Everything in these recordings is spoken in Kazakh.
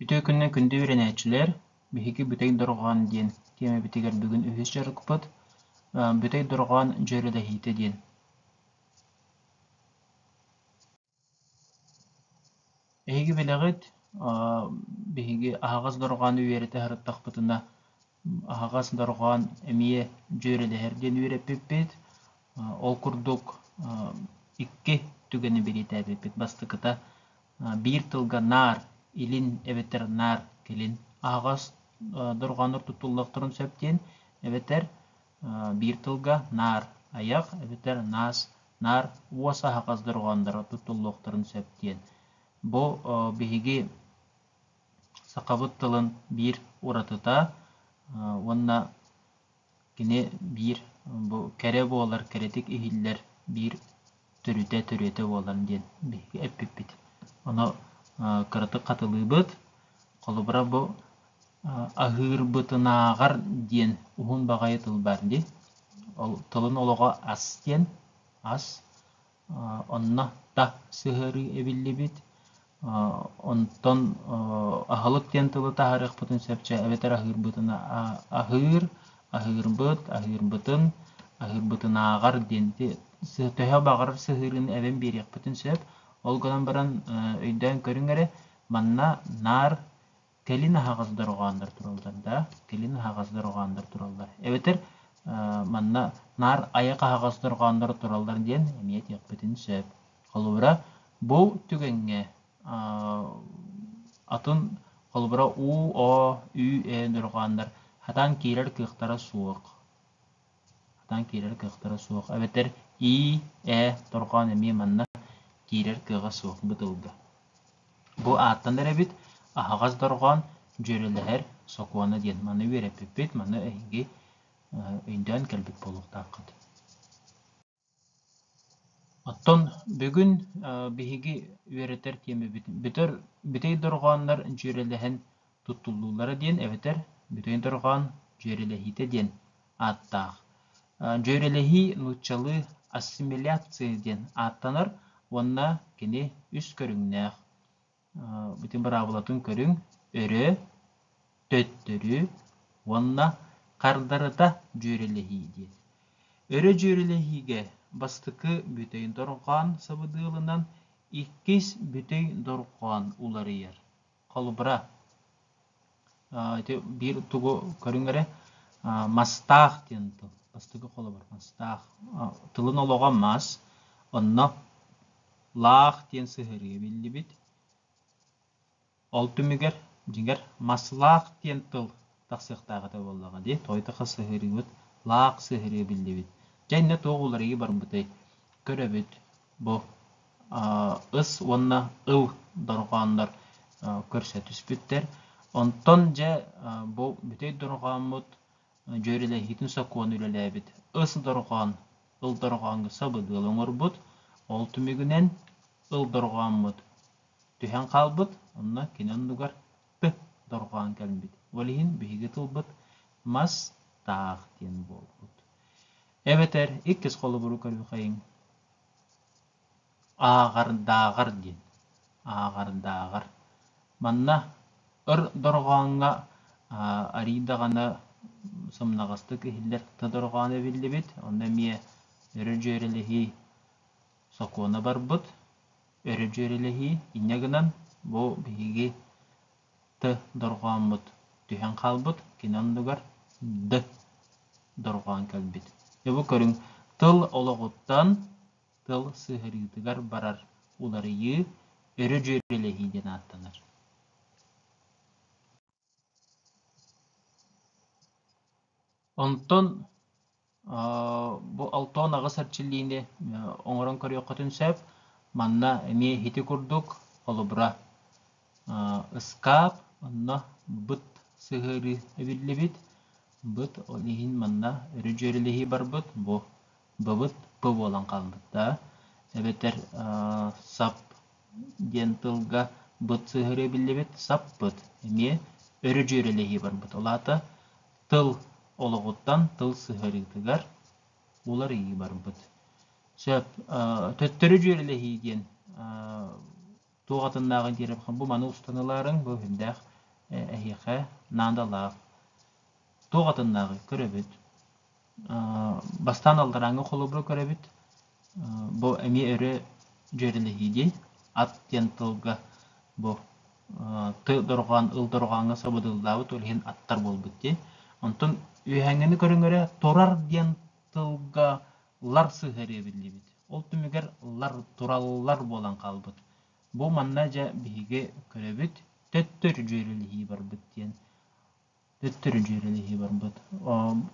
Бүтө күннен күндө үйренәчилер, биһиги бүтәй дорган диен, тема битигер бүгүн үһүс жарыкпыт, бүтәй дорган жөреле хите диен. Эһиги билегит, биһиги ахагас дорган үйерете харыттахпытына, ахагас дорган эмие жөрелеһер диен үйреппиппит, ол курдук икки түгени беритәбиппит бастыкыта, бир тылга нар, илин эбетер нар келин ағас дорганыр тутуллактырын сөптен эбетер бир тылга нар аяк эбетер нас нар уаса ағас доргандыр тутуллактырын сөптен. Бу биһиги сакабыт тылын бир уратыта, онна кине бир бу кере болар керетик ихиллер бир төрүтө болар диен биһиги эппиппит. Оно кырыты қатылыбыт, қолыбыра бұ ағырбытынағар ден ұғын бағайы тыл бәрінде. Тылын олыға ас ден, ас, онна та сығыры әбілі біт. Онтон ағылық ден тылы тағарық бұтын сөпче, әбетер ағырбытына ағырбытын, ағырбытынағар ден. Төһө бағарыр сығырын әбен берек бұтын сөп. Ол гынан баран өйдән көрүңәре манна нар келин ағас доргандар туралдар да, келин ағас доргандар туралдар. Эбетер манна нар аяк ағас доргандар туралдар диен эмиет якпытын сөп. Колубра бу түгәнгә атын колубра у о ü e доргандар хатан кирер кыктара суык. Хатан кирер кыктара суык. Эбетер и э дорган эми манна кирер кыга суық бытылды. Бу аттан дәребит ахагаз дорган жөреләһәр сокуаны диен маны вереппит, маны эйги өйдән кәлбит болуктакыт. Оттон бүгүн биһиги веретер теме битер бүтәй дорганнар жөреләһен тутуллулары диен эбетер бүтәй дорган жөреләһите диен аттак. Жөреләһи нучалы ассимиляция диен аттанар. Онна кені үс көріңнәқ. Бүтін бір абылатын көрің өрі, төттірі, онна қардарыта жөреліхи дейд. Өрі жөреліхиге бастықы бүтейін дорған сабыдылынан иккес бүтейін дорған улары ер. Қалыбыра бір тұғы көріңгері мастақ дейін тұл. Бастықы қалыбыр мастақ. Тылын олуға мас, онна лақ тен сығыры белді бет. Ол түмігер, жеңгер маслақ тен тыл тақсықтағы да болуға де, тойтықы сығыры бет, лақ сығыры белді бет. Жәнне тоғылары бар бұтай көрі бет. Бұл ұс онна ұл дұрғандар көрсе түспеттер. Онтон жә бұл бүтай дұрған мұт жөрелі хитін сақуан үлелі бет. Ұс дұрған, ұл дұрғанғы сабыды ұлыңыр бұт. Ол түмігінен ұл дұрған мұд. Түйен қалбыт, онна кенен дугар ты дұрған кәлбет. Олейін бейгі тұлбыт мас тақ ден бол бұд. Әбетер, иккіз қолы бұру көрі қайын. Ағар-дағар ден. Ағар-дағар. Манна ұр дұрғанға аридағаны сымнағасты көхілдер ты дұрғаны білді бет. Онда мие үрі жөреліхи сокуына бар бұд, өрі жөреліхи инегінен бұл бігі ты дұрған бұд. Түйен қал бұд, кенен дугар ды дұрған кәлбет. Бұл көрің, тыл олығыттан тыл сығырыдығар барар улары өрі жөреліхи ден аттанар. Онтон bu altın ağız harçlığında onuran körüyor katın sep manna emi hiti kurduk olubra ıskap anna bıt sığırı ebilli bit bıt olihin manna rücörilihi bar bıt bu bıt bu olan kalbıt da ebeter sap dentılga bıt sığırı ebilli bit sap bıt emi rücörilihi bar bıt olata tıl Oluğuttan tıl sığırıdıgar ular iyi barıbıt. Söp, töttörü jörelehi diyen tuğatınlağın derip bu manı ustanıların bu hündəq эһиэхэ наандалаах туғатыннағы көрөбүт. Бастан алдараңы холобро көрөбүт. Бу эми өрө жөрелехиди ат тентылга бу ты дорган ыл дорганга сабыдылдабыт олхин аттар болбут де. Онтон үйәңгені көріңгөрө торар тентылга лар сыһыры билибит. Ол түмүгер лар тураллар болан калбыт. Бу манна жа биһиге көрөбүт төттөр жөрелехи барбыт диен. Төттөр жөрелехи барбыт.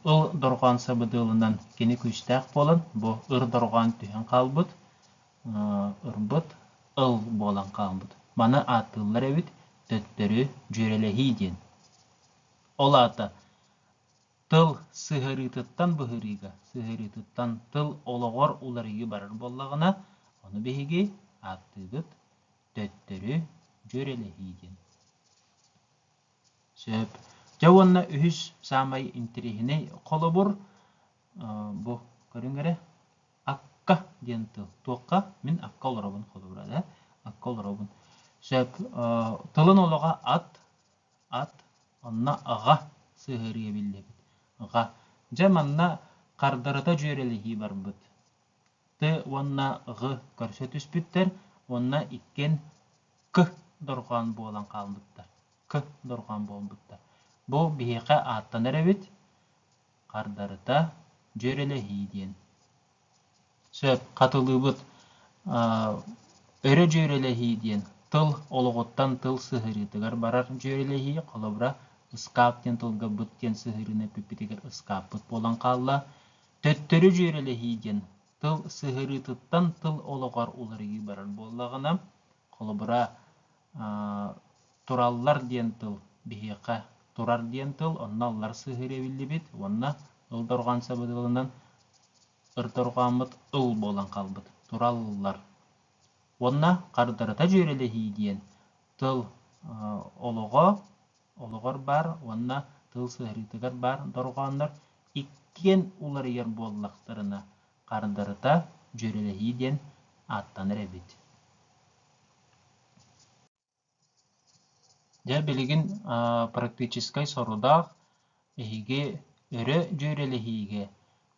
Ыл дорган сабыдылынан кени күстәк болан, бу ыр дорган түһен калбыт. Ырбыт ыл болан калбыт. Мана атыллар эбит төттөрү жөрелехи диен. Ол ата тыл сыһырытыттан быһырыга, сыһырытыттан тыл ологор уларыгы барар боллагына, оны биһиги аттыбыт төттөрү жөрелехи диен. Сөп. Жауанна үһүс самай интерихине колобур, бу көрүнгөрө акка диен тыл. Туакка мен акка олоробун колобура да, акка олоробун. Сөп. Тылын олога ат, онна ага сыһырыга биллебит. Ага. Жаманна кардарыта жөрелехи барбыт. Ты онна гы көрсө түспүттер, онна иккен к дорган болан калбыттар. К дорган болбуттар. Бу биһиэхэ аттан эребит кардарыта жөрелехи диен. Сөп катылыбыт өрө жөрелехи диен. Тыл ологоттан тыл сыһырытыгар барар жөрелехи колобура ыскап тен тылга бут тен сыһырына пипитигер ыскаппыт болан калла. Төттөрү жөрелехи диен. Тыл сыһырытыттан тыл ологор уларыгы барар боллагына колобура тураллар диен тыл биһиэхэ турар диен тыл онналлар сыһыры биллибит. Онна ыл дорган сабыдылынан ыр дорганбыт ыл болан калбыт. Тураллар. Онна кардарыта жөрелехи диен. Тыл ологор бар, онна тыл сыһырытыгар бар дорганнар иккен уларыгар боллактарына кардарыта жөрелехи диен аттан эребит. Жа билигин практическай сорудах эһиге өрө жөрелехиге,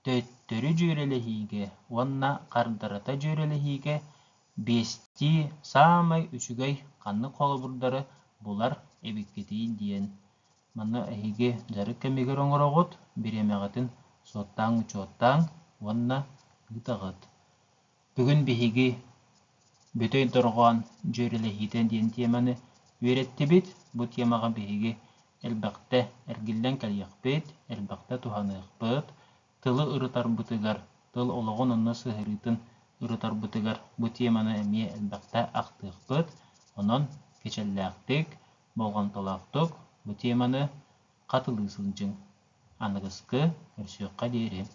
төттөрү жөрелехиге, онна кардарыта жөрелехиге бести самай үчүгай канны колобурдары булар эбиккетиин диен. Мана эһиге жары кемигер оңорогут биремегатын соттаң учоттаң онна гытагыт. Бүгүн биһиги бүтөй дорган жөрелехитен диен теманы үйреттибит. Бу темага биһиги элбакте эргиллен калыякпыт, элбакте туханыакпыт. Тылы ырытарбытыгар, тыл ологон онна сыһырытын ырытарбытыгар бу теманы эмие элбакте актыакпыт. Онон кечеллээктик болгон толактык бу теманы катылыысылжың аныгыскы өрсүөкка диэри.